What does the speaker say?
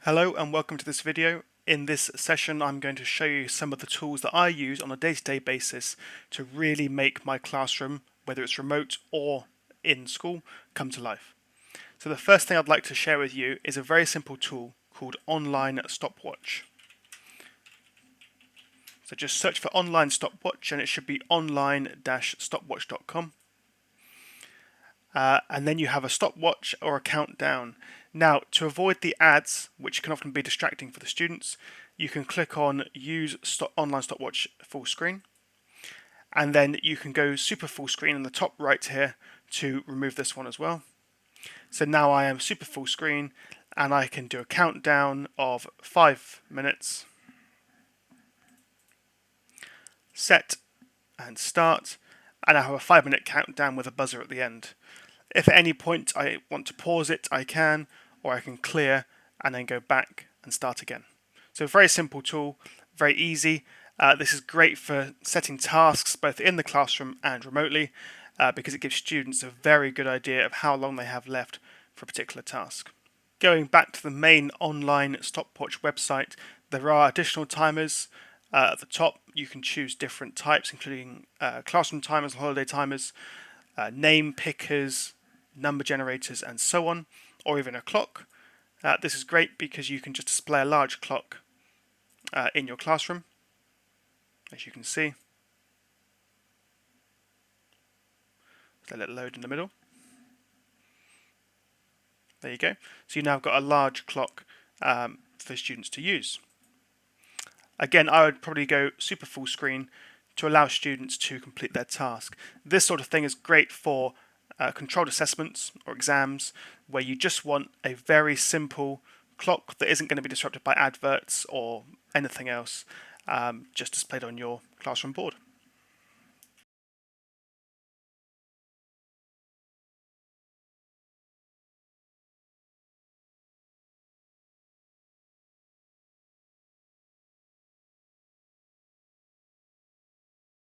Hello and welcome to this video. In this session I'm going to show you some of the tools that I use on a day-to-day basis to really make my classroom, whether it's remote or in school, come to life. So the first thing I'd like to share with you is a very simple tool called Online Stopwatch. So just search for Online Stopwatch and it should be online-stopwatch.com. And then you have a stopwatch or a countdown. Now, to avoid the ads, which can often be distracting for the students, you can click on Use Online Stopwatch Full Screen, and then you can go super full screen in the top right here to remove this one as well. So now I am super full screen, and I can do a countdown of 5 minutes, set and start, and I have a 5-minute countdown with a buzzer at the end. If at any point I want to pause it, I can, or I can clear and then go back and start again. So a very simple tool, very easy. This is great for setting tasks both in the classroom and remotely because it gives students a very good idea of how long they have left for a particular task. Going back to the main online stopwatch website, there are additional timers. At the top, you can choose different types, including classroom timers, holiday timers, name pickers, number generators, and so on, or even a clock. This is great because you can just display a large clock in your classroom, as you can see. So let it load in the middle. There you go. So you now have got a large clock for students to use. Again, I would probably go super full screen to allow students to complete their task. This sort of thing is great for controlled assessments or exams where you just want a very simple clock that isn't going to be disrupted by adverts or anything else, just displayed on your classroom board.